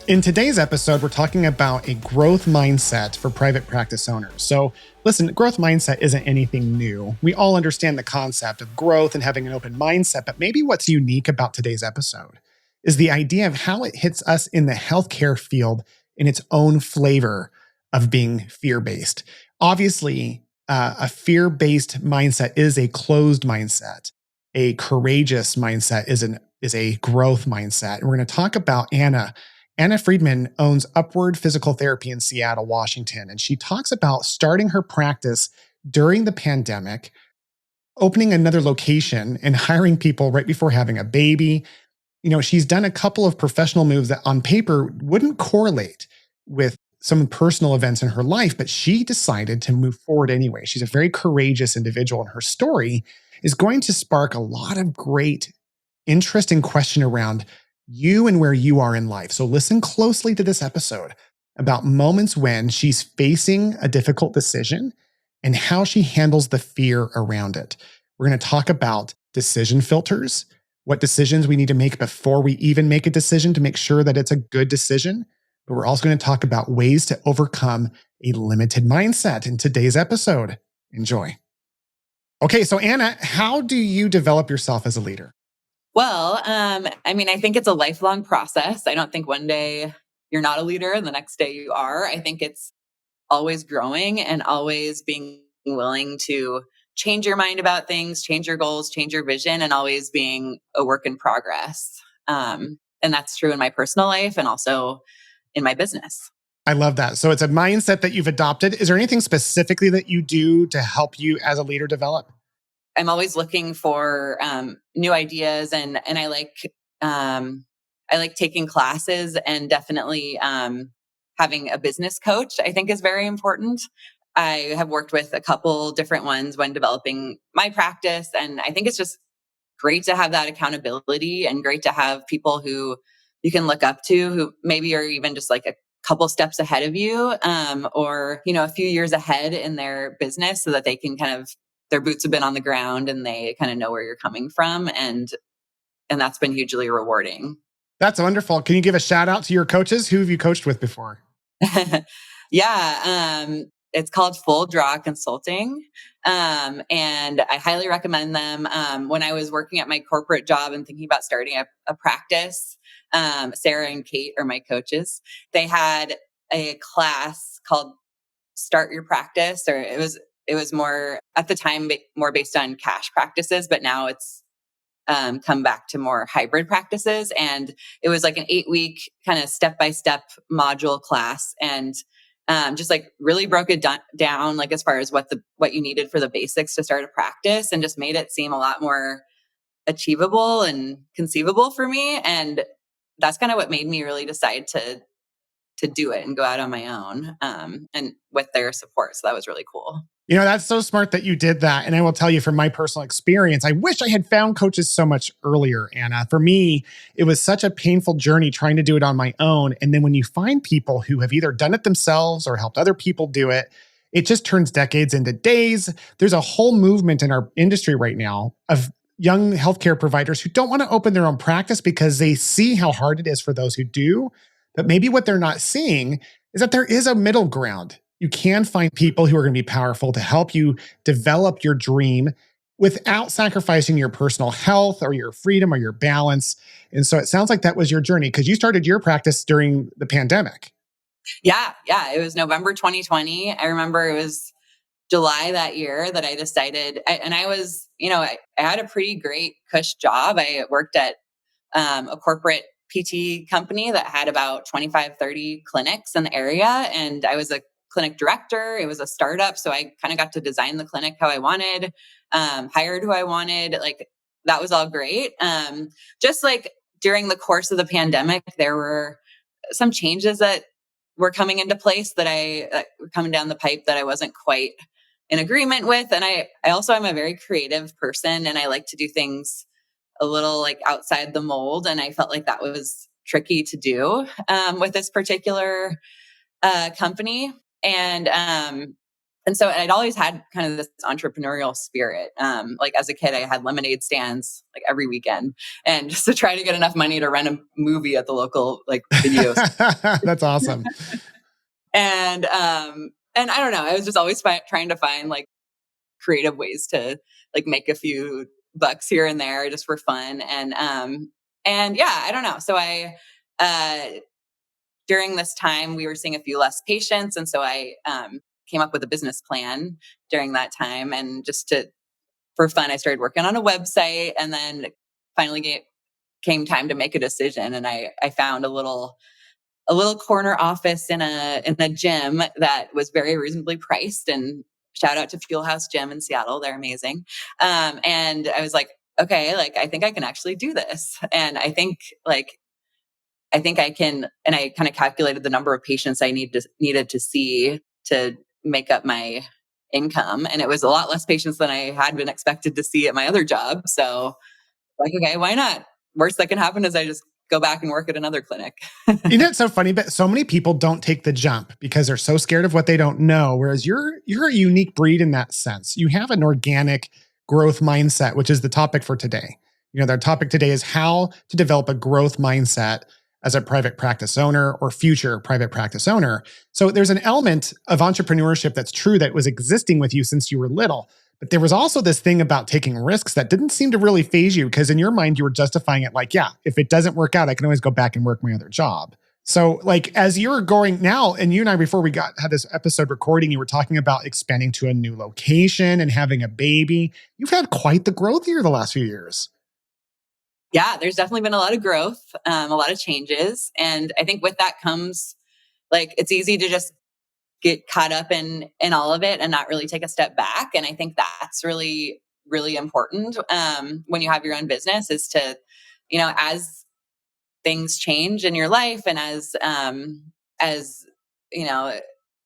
In today's episode, we're talking about a growth mindset for private practice owners. So, listen, growth mindset isn't anything new. We all understand the concept of growth and having an open mindset, but maybe what's unique about today's episode is the idea of how it hits us in the healthcare field in its own flavor of being fear-based. Obviously, a fear-based mindset is a closed mindset. A courageous mindset is a growth mindset. And we're going to talk about Anna. Anna Friedman owns Upward Physical Therapy in Seattle, Washington, and she talks about starting her practice during the pandemic, opening another location, and hiring people right before having a baby. You know, she's done a couple of professional moves that on paper wouldn't correlate with some personal events in her life, but she decided to move forward anyway. She's a very courageous individual, and her story is going to spark a lot of great, interesting question around you and where you are in life. So listen closely to this episode about moments when she's facing a difficult decision and how she handles the fear around it. We're going to talk about decision filters, what decisions we need to make before we even make a decision to make sure that it's a good decision. But we're also going to talk about ways to overcome a limited mindset in today's episode. Enjoy. Okay, so Anna, how do you develop yourself as a leader? Well, I think it's a lifelong process. I don't think one day you're not a leader and the next day you are. I think it's always growing and always being willing to change your mind about things, change your goals, change your vision, and always being a work in progress. And that's true in my personal life and also in my business. I love that. So it's a mindset that you've adopted. Is there anything specifically that you do to help you as a leader develop? I'm always looking for new ideas, and I like taking classes, and definitely having a business coach I think is very important. I have worked with a couple different ones when developing my practice, and I think it's just great to have that accountability and great to have people who you can look up to who maybe are even just like a couple steps ahead of you, or a few years ahead in their business, so that they can kind of their boots have been on the ground and they kind of know where you're coming from. And that's been hugely rewarding. That's wonderful. Can you give a shout out to your coaches? Who have you coached with before? Yeah. It's called Full Draw Consulting. And I highly recommend them. When I was working at my corporate job and thinking about starting a practice, Sarah and Kate are my coaches. They had a class called Start Your Practice, or it was more at the time more based on cash practices, but now it's come back to more hybrid practices. And it was like an 8-week kind of step-by-step module class, and just like really broke it down, like as far as what you needed for the basics to start a practice, and just made it seem a lot more achievable and conceivable for me. And that's kind of what made me really decide to do it and go out on my own, and with their support. So that was really cool. You know, that's so smart that you did that. And I will tell you from my personal experience, I wish I had found coaches so much earlier, Anna. For me, it was such a painful journey trying to do it on my own. And then when you find people who have either done it themselves or helped other people do it, it just turns decades into days. There's a whole movement in our industry right now of young healthcare providers who don't want to open their own practice because they see how hard it is for those who do. But maybe what they're not seeing is that there is a middle ground. You can find people who are going to be powerful to help you develop your dream without sacrificing your personal health or your freedom or your balance. And so it sounds like that was your journey because you started your practice during the pandemic. Yeah. It was November 2020. I remember it was July that year that I decided, and I was, I had a pretty great cush job. I worked at a corporate PT company that had about 25, 30 clinics in the area. And I was a clinic director. It was a startup. So I kind of got to design the clinic how I wanted, hired who I wanted. Like that was all great. Just like during the course of the pandemic, there were some changes that were coming into place that were coming down the pipe that I wasn't quite in agreement with. And I also am a very creative person, and I like to do things a little like outside the mold. And I felt like that was tricky to do with this particular company. And And so I'd always had kind of this entrepreneurial spirit. Like as a kid, I had lemonade stands like every weekend, and just to try to get enough money to rent a movie at the local like video. That's awesome. And I don't know, I was just always trying to find like creative ways to like make a few bucks here and there just for fun. And yeah, I don't know. So uh, during this time, we were seeing a few less patients. And so I came up with a business plan during that time. And just for fun, I started working on a website, and then finally came time to make a decision. And I found a little corner office in a gym that was very reasonably priced. And shout out to Fuel House Gym in Seattle. They're amazing. And I was like, okay, like, I think I can actually do this. And I think I can, and I kind of calculated the number of patients I needed to see to make up my income. And it was a lot less patients than I had been expected to see at my other job. So like, okay, why not? Worst that can happen is I just go back and work at another clinic. You know, it's so funny, but so many people don't take the jump because they're so scared of what they don't know. Whereas you're a unique breed in that sense. You have an organic growth mindset, which is the topic for today. You know, the topic today is how to develop a growth mindset as a private practice owner or future private practice owner. So there's an element of entrepreneurship that's true that was existing with you since you were little. But there was also this thing about taking risks that didn't seem to really phase you because in your mind, you were justifying it like, yeah, if it doesn't work out, I can always go back and work my other job. So like as you're going now, and you and I, before we had this episode recording, you were talking about expanding to a new location and having a baby. You've had quite the growth here the last few years. Yeah, there's definitely been a lot of growth, a lot of changes. And I think with that comes like, it's easy to just get caught up in all of it and not really take a step back. And I think that's really, really important when you have your own business, is to, as things change in your life, and as you know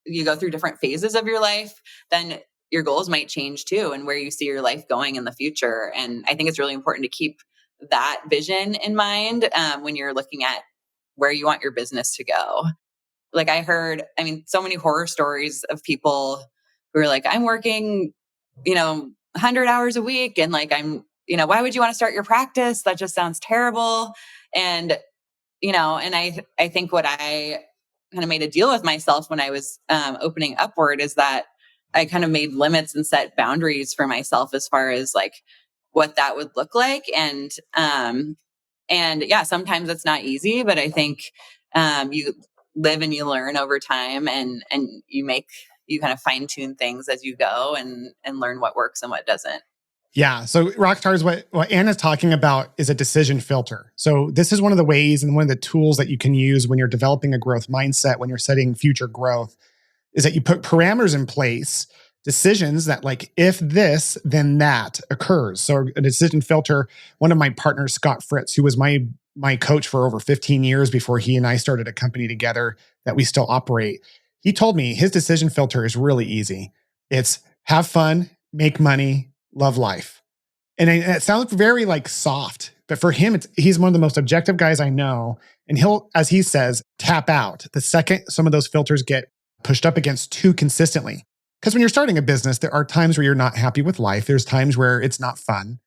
you go through different phases of your life, then your goals might change too, and where you see your life going in the future. And I think it's really important to keep that vision in mind when you're looking at where you want your business to go. Like I mean, so many horror stories of people who are like, I'm working, 100 hours a week. And like, why would you want to start your practice? That just sounds terrible. And, and I think what I kind of made a deal with myself when I was opening Upward is that I kind of made limits and set boundaries for myself as far as like what that would look like. And yeah, sometimes it's not easy, but I think you live and you learn over time, and you kind of fine tune things as you go, and learn what works and what doesn't. Yeah. So Rockstars, what Anna's talking about is a decision filter. So this is one of the ways and one of the tools that you can use when you're developing a growth mindset, when you're setting future growth, is that you put parameters in place, decisions that like, if this, then that occurs. So a decision filter, one of my partners, Scott Fritz, who was my coach for over 15 years before he and I started a company together that we still operate, he told me his decision filter is really easy. It's have fun, make money, love life. And it sounds very like soft, but for him, he's one of the most objective guys I know. And he'll, as he says, tap out the second some of those filters get pushed up against too consistently. Because when you're starting a business, there are times where you're not happy with life. There's times where it's not fun.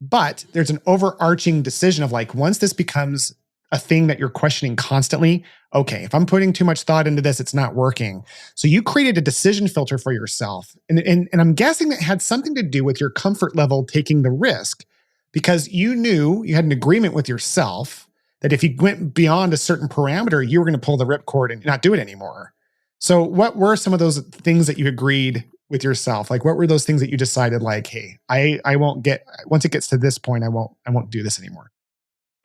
But there's an overarching decision of like, once this becomes a thing that you're questioning constantly, okay, if I'm putting too much thought into this, it's not working. So you created a decision filter for yourself. And I'm guessing that had something to do with your comfort level taking the risk, because you knew you had an agreement with yourself that if you went beyond a certain parameter, you were going to pull the ripcord and not do it anymore. So what were some of those things that you agreed with yourself? Like, what were those things that you decided like, hey, I won't get, once it gets to this point, I won't do this anymore?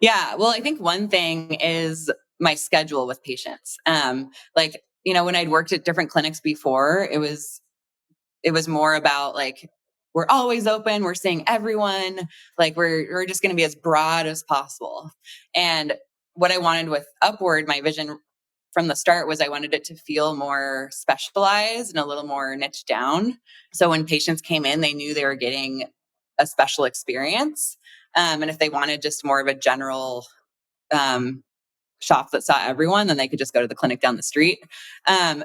Yeah. Well, I think one thing is my schedule with patients. When I'd worked at different clinics before, it was more about like, we're always open, we're seeing everyone, like we're just going to be as broad as possible. And what I wanted with Upward, my vision from the start, was I wanted it to feel more specialized and a little more niche down. So when patients came in, they knew they were getting a special experience. And if they wanted just more of a general shop that saw everyone, then they could just go to the clinic down the street.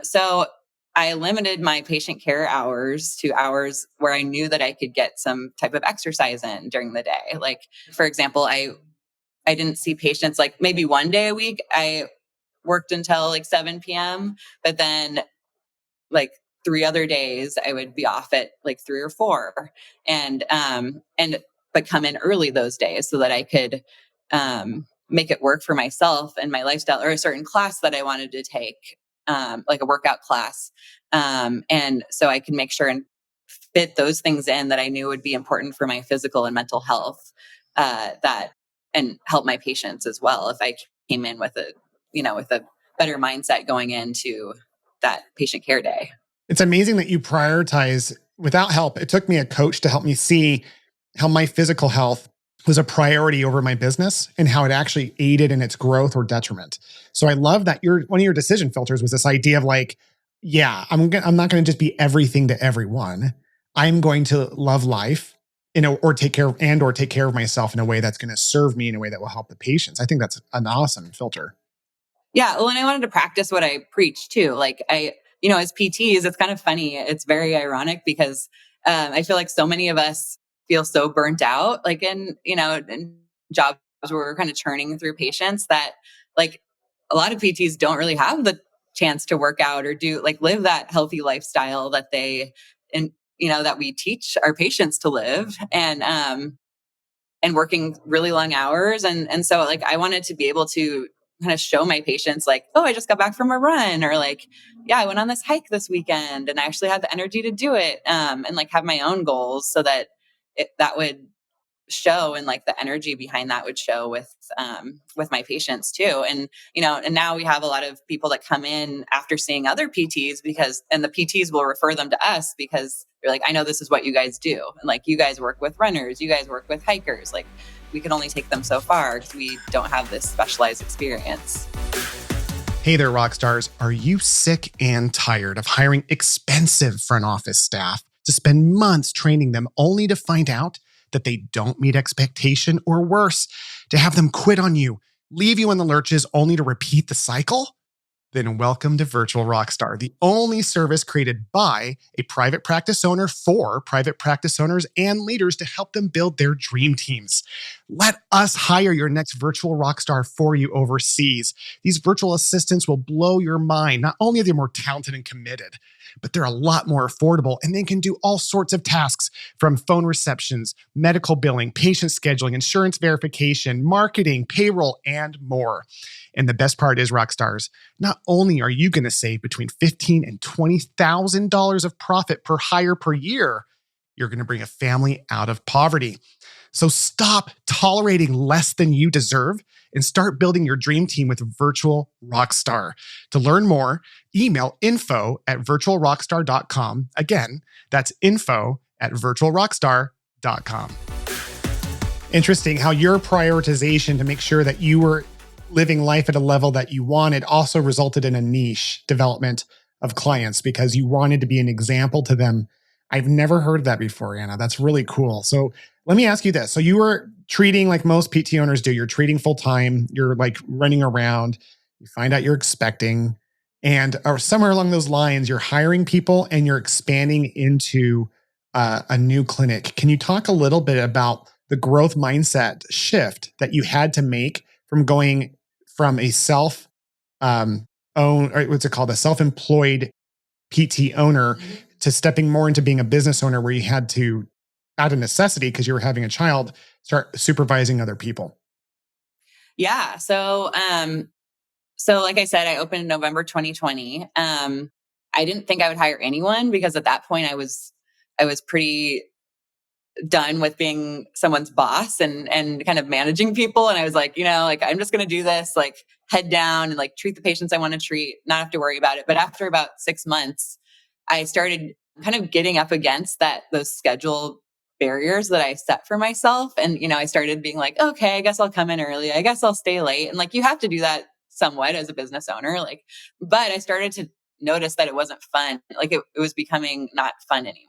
So I limited my patient care hours to hours where I knew that I could get some type of exercise in during the day. Like, for example, I didn't see patients like maybe one day a week. I worked until like 7 p.m., but then like 3 other days I would be off at like 3 or 4, and but come in early those days so that I could make it work for myself and my lifestyle, or a certain class that I wanted to take, like a workout class, and so I could make sure and fit those things in that I knew would be important for my physical and mental health, that and help my patients as well if I came in with a better mindset going into that patient care day. It's amazing that you prioritize without help. It took me a coach to help me see how my physical health was a priority over my business and how it actually aided in its growth or detriment. So I love that one of your decision filters was this idea of like, yeah, I'm not going to just be everything to everyone. I'm going to love life, or take care of myself in a way that's going to serve me in a way that will help the patients. I think that's an awesome filter. Yeah. Well, and I wanted to practice what I preach too. Like as PTs, it's kind of funny. It's very ironic because I feel like so many of us feel so burnt out, like in jobs where we're kind of churning through patients, that like a lot of PTs don't really have the chance to work out or do like live that healthy lifestyle that and that we teach our patients to live. And working really long hours. And so like I wanted to be able to kind of show my patients like, oh, I just got back from a run, or like, yeah, I went on this hike this weekend and I actually had the energy to do it. And like have my own goals so that that would show, and like the energy behind that would show with my patients too. And now we have a lot of people that come in after seeing other PTs, and the PTs will refer them to us because they're like, I know this is what you guys do, and like you guys work with runners, you guys work with hikers, like we can only take them so far because we don't have this specialized experience. Hey there, rock stars. Are you sick and tired of hiring expensive front office staff to spend months training them only to find out that they don't meet expectation, or worse, to have them quit on you, leave you in the lurches only to repeat the cycle? Then welcome to Virtual Rockstar, the only service created by a private practice owner for private practice owners and leaders to help them build their dream teams. Let us hire your next virtual rockstar for you overseas. These virtual assistants will blow your mind. Not only are they more talented and committed, but they're a lot more affordable, and they can do all sorts of tasks from phone receptions, medical billing, patient scheduling, insurance verification, marketing, payroll, and more. And the best part is, Rockstars, not only are you going to save between $15,000 and $20,000 of profit per hire per year, you're going to bring a family out of poverty. So stop tolerating less than you deserve and start building your dream team with Virtual Rockstar. To learn more, email info@virtualrockstar.com. Again, that's info@virtualrockstar.com. Interesting how your prioritization to make sure that you were living life at a level that you wanted also resulted in a niche development of clients because you wanted to be an example to them. I've never heard that before, Anna. That's really cool. So let me ask you this. So you were treating like most PT owners do. You're treating full time. You're like running around. You find out you're expecting. And or somewhere along those lines, you're hiring people and you're expanding into a new clinic. Can you talk a little bit about the growth mindset shift that you had to make from going from a own, or what's it called, a self-employed PT owner to stepping more into being a business owner where you had to, out of necessity, because you were having a child, start supervising other people? Yeah. So like I said, I opened in November 2020. I didn't think I would hire anyone because at that point I was pretty done with being someone's boss and kind of managing people. And I was like, like I'm just going to do this, like head down and like treat the patients I want to treat, not have to worry about it. But after about 6 months, I started kind of getting up against those schedule barriers that I set for myself. And, I started being like, okay, I guess I'll come in early. I guess I'll stay late. And like, you have to do that somewhat as a business owner. Like, but I started to notice that it wasn't fun. Like it was becoming not fun anymore.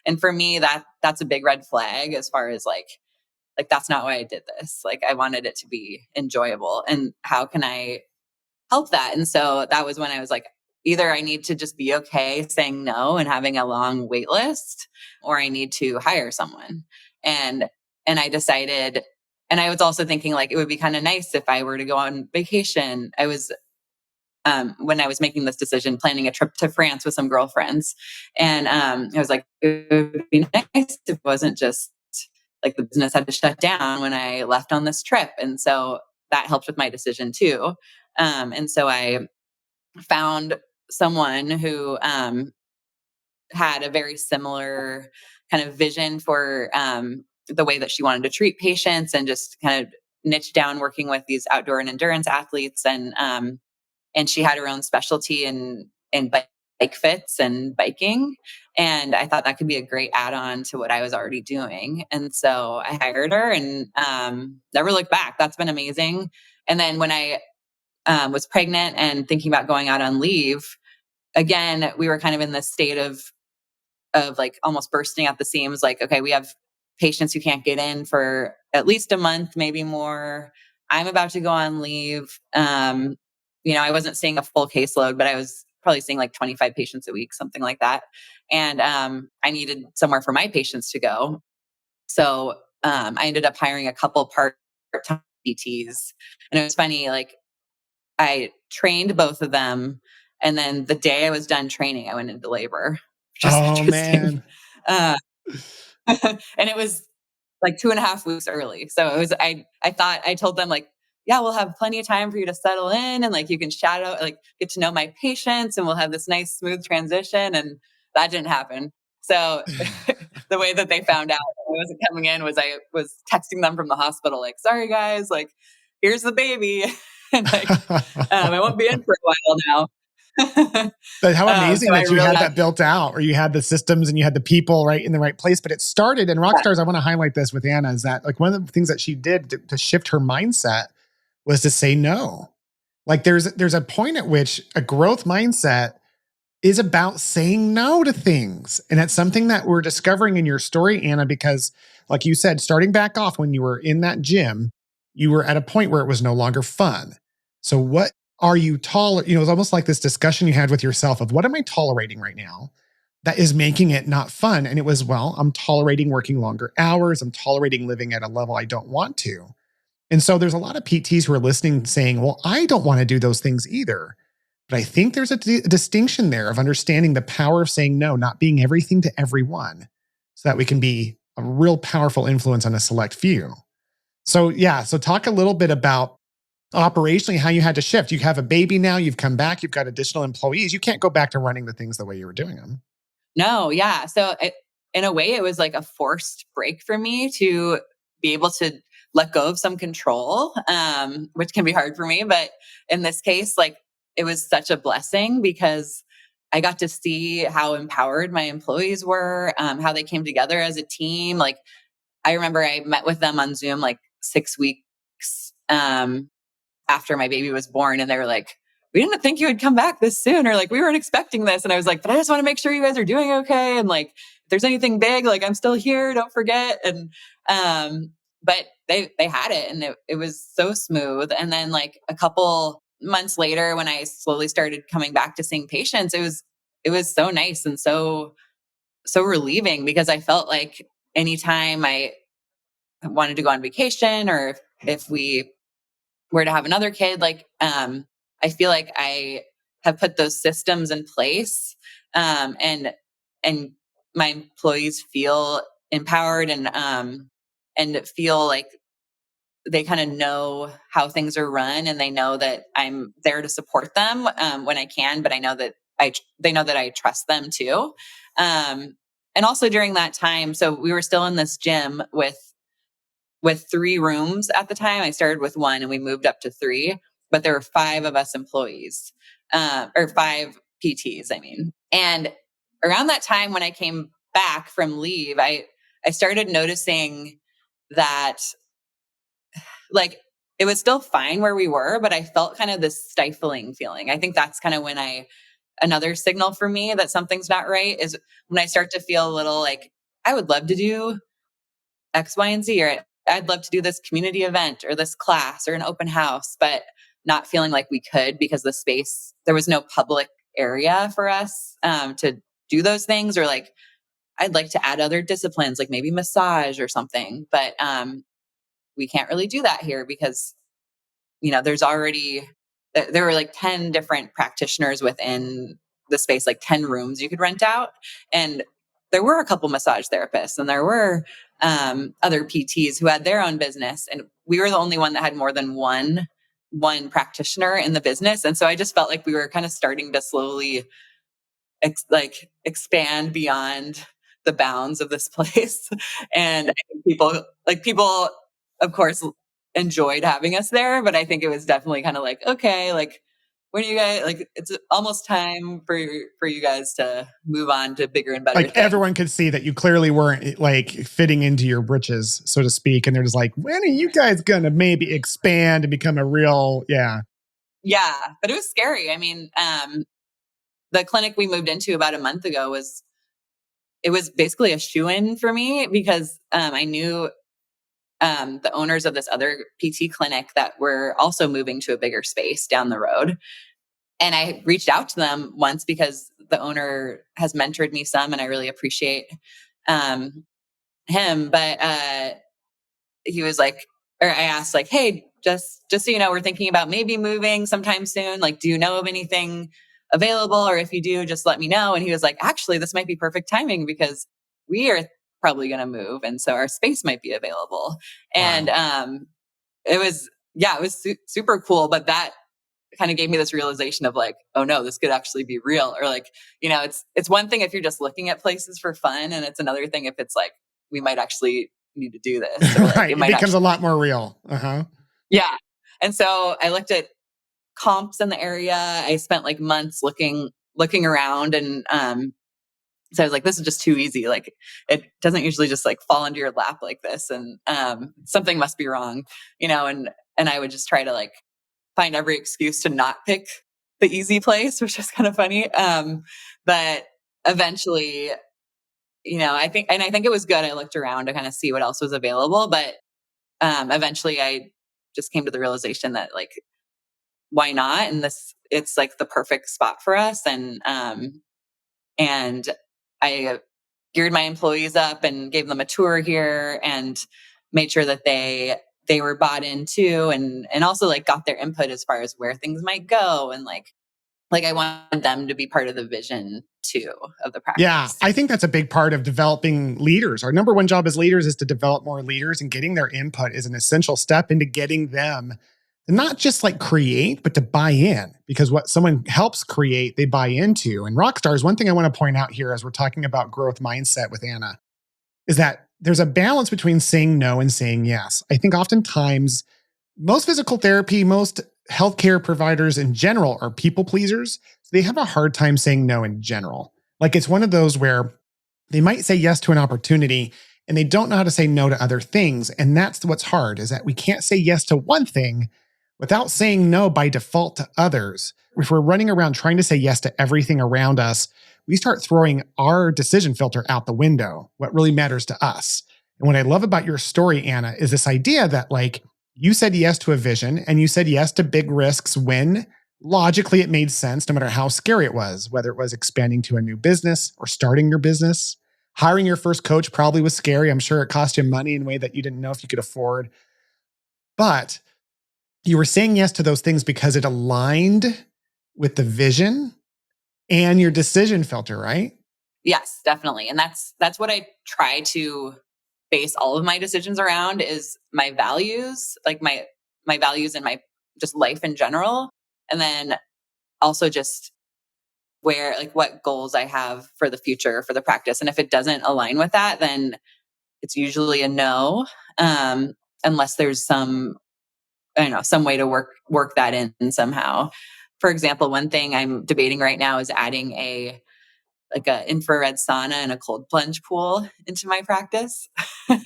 And for me, that's a big red flag as far as like that's not why I did this. Like I wanted it to be enjoyable, and how can I help that? And so that was when I was like, either I need to just be okay saying no and having a long wait list, or I need to hire someone. And I decided, and I was also thinking like it would be kind of nice if I were to go on vacation. I was when I was making this decision, planning a trip to France with some girlfriends. And I was like, it would be nice if it wasn't just like the business had to shut down when I left on this trip. And so that helped with my decision too. And so I found someone who had a very similar kind of vision for the way that she wanted to treat patients, and just kind of niche down working with these outdoor and endurance athletes. And she had her own specialty in bike fits and biking. And I thought that could be a great add-on to what I was already doing. And so I hired her, and never looked back. That's been amazing. And then when I was pregnant and thinking about going out on leave, again, we were kind of in this state of like almost bursting at the seams. Like, okay, we have patients who can't get in for at least a month, maybe more. I'm about to go on leave. I wasn't seeing a full caseload, but I was probably seeing like 25 patients a week, something like that. And I needed somewhere for my patients to go. So I ended up hiring a couple part-time PTs. And it was funny, like I trained both of them. And then the day I was done training, I went into labor, which is Oh, interesting. man. Uh, and it was like 2.5 weeks early. So it was, I thought, I told them like, yeah, we'll have plenty of time for you to settle in, and like you can shadow, like get to know my patients, and we'll have this nice smooth transition. And that didn't happen. So the way that they found out I wasn't coming in was I was texting them from the hospital, like, sorry guys, like here's the baby. And like, I won't be in for a while now. But how amazing So I that you really had had that built out, or you had the systems and you had the people right in the right place. But it started, and Rockstars, I want to highlight this with Anna, is that like one of the things that she did to shift her mindset was to say no. Like there's a point at which a growth mindset is about saying no to things. And that's something that we're discovering in your story, Anna, because like you said, starting back off when you were in that gym, you were at a point where it was no longer fun. So what are you it's almost like this discussion you had with yourself of what am I tolerating right now that is making it not fun? And it was, well, I'm tolerating working longer hours. I'm tolerating living at a level I don't want to. And so there's a lot of PTs who are listening saying, well, I don't want to do those things either. But I think there's a distinction there of understanding the power of saying no, not being everything to everyone, so that we can be a real powerful influence on a select few. So yeah, so talk a little bit about operationally how you had to shift. You have a baby now, you've come back, you've got additional employees. You can't go back to running the things the way you were doing them. No, yeah. So in a way, it was like a forced break for me to be able to let go of some control, which can be hard for me. But in this case, like it was such a blessing because I got to see how empowered my employees were, how they came together as a team. Like I remember I met with them on Zoom like 6 weeks after my baby was born, and they were like, we didn't think you would come back this soon, or like we weren't expecting this. And I was like, but I just want to make sure you guys are doing okay, and like if there's anything big, like I'm still here, don't forget. And but they had it, and it was so smooth. And then like a couple months later, when I slowly started coming back to seeing patients, it was so nice and so relieving, because I felt like anytime I wanted to go on vacation, or if we were to have another kid, like I feel like I have put those systems in place, and my employees feel empowered, and feel like they kind of know how things are run, and they know that I'm there to support them when I can, but I know that they know that I trust them too. And also during that time, so we were still in this gym with 3 rooms at the time. I started with 1 and we moved up to 3, but there were 5 of us employees, or 5 PTs, I mean. And around that time when I came back from leave, I started noticing that like it was still fine where we were, but I felt kind of this stifling feeling. I think that's kind of when another signal for me that something's not right is when I start to feel a little like I would love to do X, Y, and Z, or I'd love to do this community event or this class or an open house, but not feeling like we could because there was no public area for us to do those things, or like I'd like to add other disciplines, like maybe massage or something. But we can't really do that here because, there's already, there were like 10 different practitioners within the space, like 10 rooms you could rent out. And there were a couple massage therapists and there were other PTs who had their own business. And we were the only one that had more than one practitioner in the business. And so I just felt like we were kind of starting to slowly expand beyond the bounds of this place. And I think people, of course, enjoyed having us there, but I think it was definitely kind of like, okay, like when you guys, like, it's almost time for you guys to move on to bigger and better Like things. everyone could see that you clearly weren't like fitting into your britches, so to speak. And they're just like, when are you guys going to maybe expand and become a real, yeah. Yeah. But it was scary. I mean, the clinic we moved into about a month ago was basically a shoo-in for me because I knew the owners of this other PT clinic that were also moving to a bigger space down the road. And I reached out to them once because the owner has mentored me some and I really appreciate him. But he was like, or I asked like, hey, just so you know, we're thinking about maybe moving sometime soon. Like, do you know of anything available? Or if you do, just let me know. And he was like, actually, this might be perfect timing because we are probably going to move. And so our space might be available. And it was, yeah, it was super cool. But that kind of gave me this realization of like, oh no, this could actually be real. Or like, it's one thing if you're just looking at places for fun. And it's another thing if it's like, we might actually need to do this, or like Right. It might becomes actually, a lot more real. Uh-huh. yeah. And so I looked at comps in the area. I spent like months looking around, and so I was like, this is just too easy. Like it doesn't usually just like fall into your lap like this, and something must be wrong, and I would just try to like find every excuse to not pick the easy place, which is kind of funny. But eventually, I think it was good. I looked around to kind of see what else was available, but eventually I just came to the realization that like, why not? And it's like the perfect spot for us. And I geared my employees up and gave them a tour here and made sure that they were bought into, and also like got their input as far as where things might go. And like I wanted them to be part of the vision too of the Yeah, practice. I think that's a big part of developing leaders. Our number one job as leaders is to develop more leaders, and getting their input is an essential step into getting them to not just like create, but to buy in, because what someone helps create, they buy into. And Rockstars, one thing I want to point out here as we're talking about growth mindset with Anna is that there's a balance between saying no and saying yes. I think oftentimes most physical therapy, most healthcare providers in general are people pleasers. So they have a hard time saying no in general. Like it's one of those where they might say yes to an opportunity and they don't know how to say no to other things. And that's what's hard, is that we can't say yes to one thing without saying no by default to others. If we're running around trying to say yes to everything around us, we start throwing our decision filter out the window, what really matters to us. And what I love about your story, Anna, is this idea that like you said yes to a vision and you said yes to big risks when logically it made sense, no matter how scary it was, whether it was expanding to a new business or starting your business. Hiring your first coach probably was scary. I'm sure it cost you money in a way that you didn't know if you could afford. But you were saying yes to those things because it aligned with the vision and your decision filter, right? Yes, definitely. And that's what I try to base all of my decisions around, is my values, like my values and my just life in general. And then also just where, like, what goals I have for the future for the practice. And if it doesn't align with that, then it's usually a no. Unless there's some, I don't know, some way to work that in somehow. For example, one thing I'm debating right now is adding a infrared sauna and a cold plunge pool into my practice. So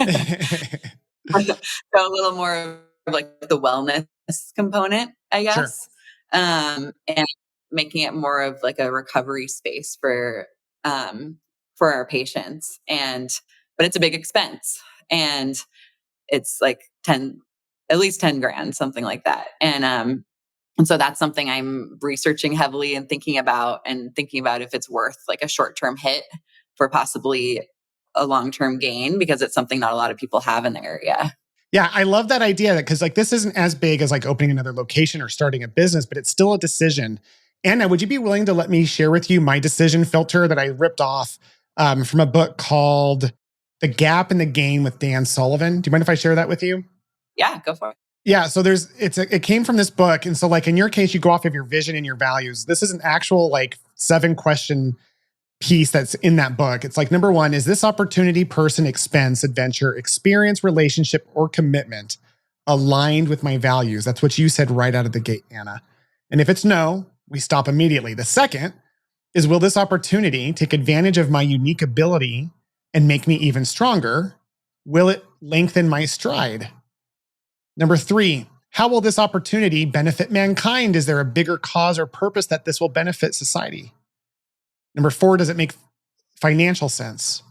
a little more of like the wellness component, I Sure. guess. And making it more of like a recovery space for our patients. But it's a big expense, and it's like at least 10 grand, something like that. And And so that's something I'm researching heavily and thinking about if it's worth like a short-term hit for possibly a long-term gain, because it's something not a lot of people have in the area. Yeah, I love that idea because like this isn't as big as like opening another location or starting a business, but it's still a decision. Anna, would you be willing to let me share with you my decision filter that I ripped off from a book called The Gap and the Gain with Dan Sullivan? Do you mind if I share that with you? Yeah, go for it. Yeah, so it came from this book. And so like in your case, you go off of your vision and your values. This is an actual like 7-question piece that's in that book. It's like, number one, is this opportunity, person, expense, adventure, experience, relationship, or commitment aligned with my values? That's what you said right out of the gate, Anna. And if it's no, we stop immediately. The second is, will this opportunity take advantage of my unique ability and make me even stronger? Will it lengthen my stride? Number three, how will this opportunity benefit mankind? Is there a bigger cause or purpose that this will benefit society? Number four, does it make financial sense?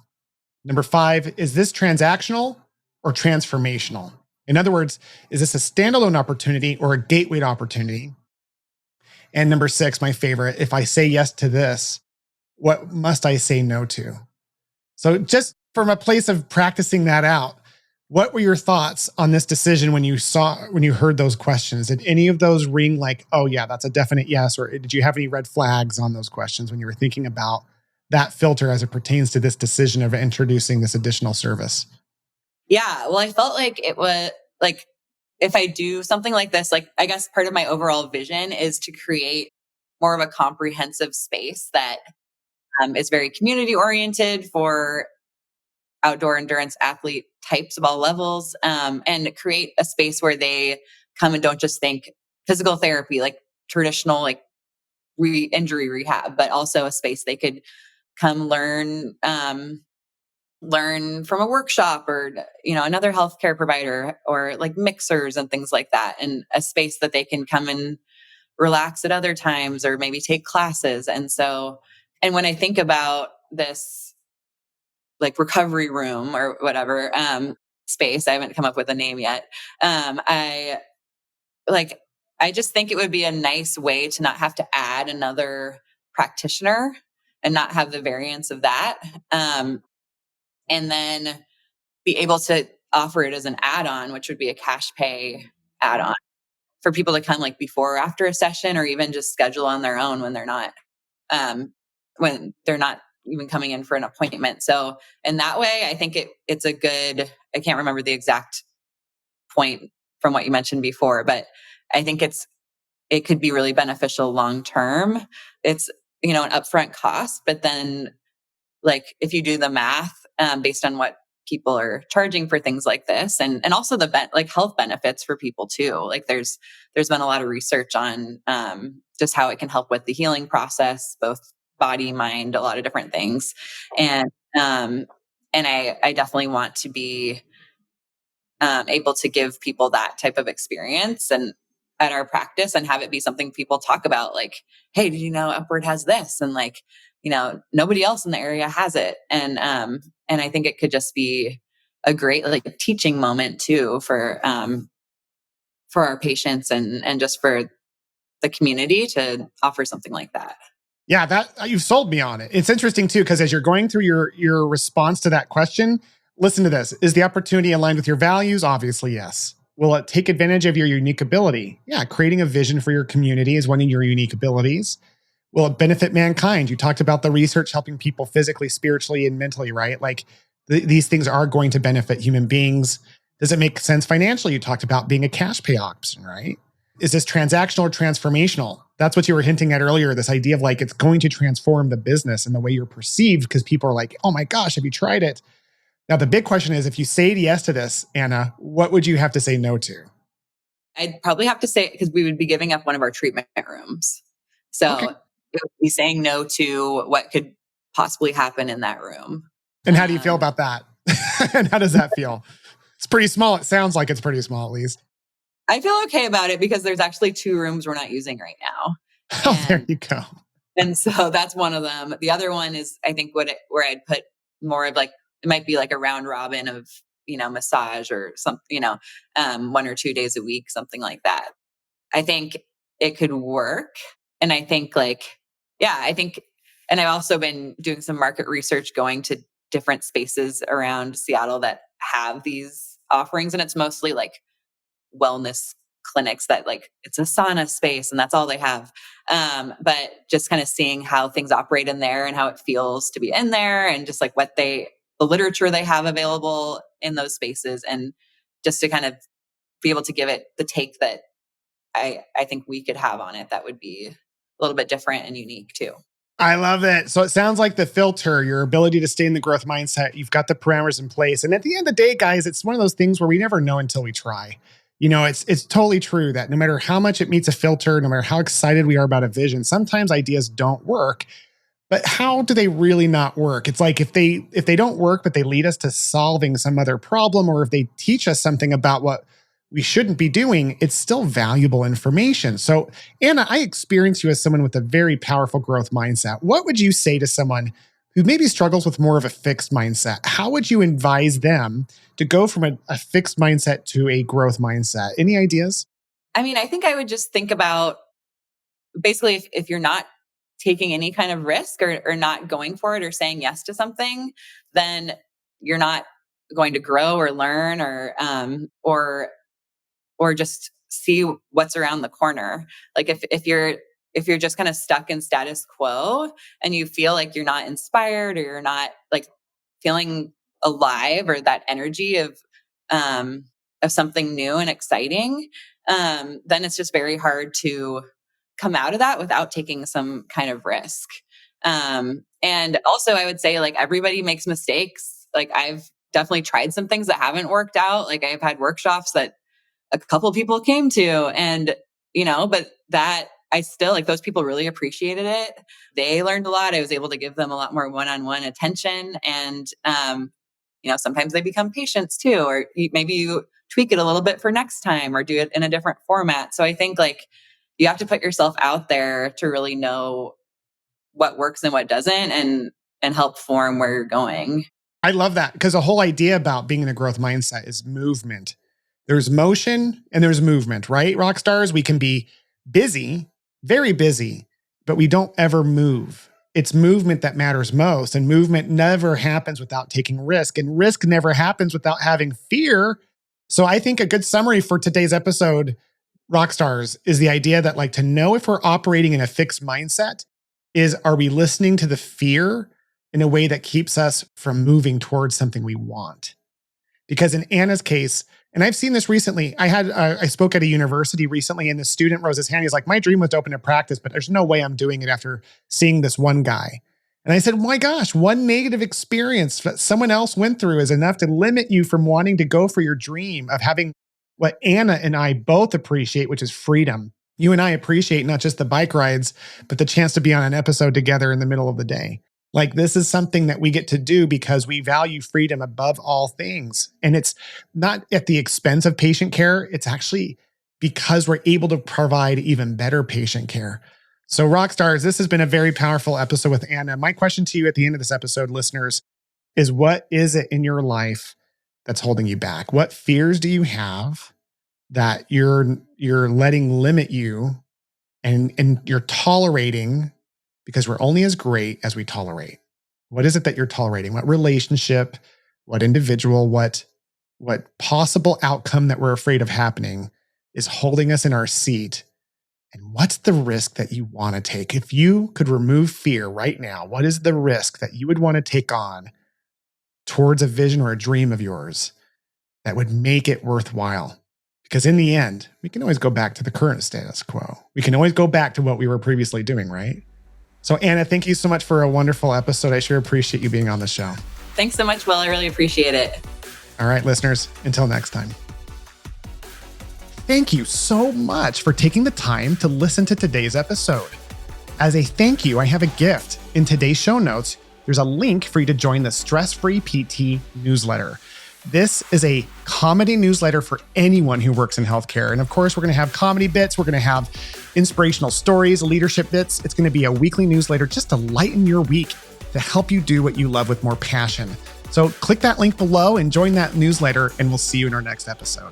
Number five, is this transactional or transformational? In other words, is this a standalone opportunity or a gateway opportunity? And number six, my favorite, if I say yes to this, what must I say no to? So just from a place of practicing that out, what were your thoughts on this decision when you heard those questions? Did any of those ring like, oh yeah, that's a definite yes? Or did you have any red flags on those questions when you were thinking about that filter as it pertains to this decision of introducing this additional service? Yeah, well, I felt like it was like, if I do something like this, like I guess part of my overall vision is to create more of a comprehensive space that is very community oriented for outdoor endurance athlete types of all levels, and create a space where they come and don't just think physical therapy, like traditional, like injury rehab, but also a space they could come learn from a workshop or another healthcare provider, or like mixers and things like that, and a space that they can come and relax at other times or maybe take classes. And when I think about this like recovery room or whatever space, I haven't come up with a name yet. I like I just think it would be a nice way to not have to add another practitioner and not have the variance of that. And then be able to offer it as an add-on, which would be a cash pay add-on for people to come like before or after a session, or even just schedule on their own um, when they're not even coming in for an appointment. So in that way, I think it's a good, I can't remember the exact point from what you mentioned before, but I think it could be really beneficial long term. It's, an upfront cost, but then like if you do the math based on what people are charging for things like this, and also the like health benefits for people too. Like there's been a lot of research on just how it can help with the healing process, both body, mind, a lot of different things. And um and I definitely want to be able to give people that type of experience and at our practice, and have it be something people talk about, like, hey, did you know Upward has this? And like, nobody else in the area has it. And I think it could just be a great like teaching moment too for our patients, and just for the community to offer something like that. Yeah, that you've sold me on it. It's interesting too, because as you're going through your response to that question, listen to this. Is the opportunity aligned with your values? Obviously, yes. Will it take advantage of your unique ability? Yeah, creating a vision for your community is one of your unique abilities. Will it benefit mankind? You talked about the research helping people physically, spiritually, and mentally, right? Like these things are going to benefit human beings. Does it make sense financially? You talked about being a cash pay option, right? Is this transactional or transformational? That's what you were hinting at earlier, this idea of like it's going to transform the business and the way you're perceived, because people are like, oh my gosh, have you tried it? Now, the big question is, if you say yes to this, Anna, what would you have to say no to? I'd probably have to say, because we would be giving up one of our treatment rooms. So Okay. it would be saying no to what could possibly happen in that room. And how do you feel about that? And how does that feel? It's pretty small. It sounds like it's pretty small, at least. I feel okay about it because there's actually 2 rooms we're not using right now. Oh, there And you go. and so that's one of them. The other one is, I think, where I'd put more of like, it might be like a round robin of, massage or something, 1 or 2 days a week, something like that. I think it could work. And I think and I've also been doing some market research, going to different spaces around Seattle that have these offerings. And it's mostly like wellness clinics that like it's a sauna space and that's all they have. But just kind of seeing how things operate in there and how it feels to be in there, and just like the literature they have available in those spaces, and just to kind of be able to give it the take that I think we could have on it that would be a little bit different and unique too. I love it. So it sounds like the filter, your ability to stay in the growth mindset, you've got the parameters in place. And at the end of the day, guys, it's one of those things where we never know until we try. It's totally true that no matter how much it meets a filter, no matter how excited we are about a vision, sometimes ideas don't work. But how do they really not work? It's like if they don't work, but they lead us to solving some other problem, or if they teach us something about what we shouldn't be doing, it's still valuable information. So, Anna, I experience you as someone with a very powerful growth mindset. What would you say to someone who maybe struggles with more of a fixed mindset? How would you advise them to go from a fixed mindset to a growth mindset? Any ideas? I mean, I think I would just think about basically if you're not taking any kind of risk, or not going for it, or saying yes to something, then you're not going to grow or learn, or just see what's around the corner. Like if you're just kind of stuck in status quo and you feel like you're not inspired, or you're not like feeling alive, or that energy of something new and exciting, then it's just very hard to come out of that without taking some kind of risk. And also I would say like everybody makes mistakes. Like I've definitely tried some things that haven't worked out. Like I've had workshops that a couple of people came to, and, but that I still like those people really appreciated it. They learned a lot. I was able to give them a lot more one-on-one attention. And, sometimes they become patients too, or maybe you tweak it a little bit for next time, or do it in a different format. So I think like you have to put yourself out there to really know what works and what doesn't, and help form where you're going. I love that, because the whole idea about being in a growth mindset is movement. There's motion and there's movement, right? Rock stars, we can be busy, very busy, but we don't ever move. It's movement that matters most. And movement never happens without taking risk. And risk never happens without having fear. So I think a good summary for today's episode, rock stars, is the idea that like to know if we're operating in a fixed mindset is, are we listening to the fear in a way that keeps us from moving towards something we want? Because in Anna's case, and I've seen this recently, I spoke at a university recently, and the student rose his hand. He's like, my dream was to open a practice, but there's no way I'm doing it after seeing this one guy. And I said, my gosh, one negative experience that someone else went through is enough to limit you from wanting to go for your dream of having what Anna and I both appreciate, which is freedom. You and I appreciate not just the bike rides, but the chance to be on an episode together in the middle of the day. Like, this is something that we get to do because we value freedom above all things. And it's not at the expense of patient care. It's actually because we're able to provide even better patient care. So rock stars, this has been a very powerful episode with Anna. My question to you at the end of this episode, listeners, is what is it in your life that's holding you back? What fears do you have that you're letting limit you, and you're tolerating, because we're only as great as we tolerate? What is it that you're tolerating? What relationship, what individual, what possible outcome that we're afraid of happening is holding us in our seat? And what's the risk that you want to take? If you could remove fear right now, what is the risk that you would want to take on towards a vision or a dream of yours that would make it worthwhile? Because in the end, we can always go back to the current status quo. We can always go back to what we were previously doing, right? So Anna, thank you so much for a wonderful episode. I sure appreciate you being on the show. Thanks so much, Will. I really appreciate it. All right, listeners, until next time. Thank you so much for taking the time to listen to today's episode. As a thank you, I have a gift. In today's show notes, there's a link for you to join the Stress-Free PT newsletter. This is a comedy newsletter for anyone who works in healthcare. And of course, we're going to have comedy bits. We're going to have inspirational stories, leadership bits. It's going to be a weekly newsletter just to lighten your week, to help you do what you love with more passion. So click that link below and join that newsletter, and we'll see you in our next episode.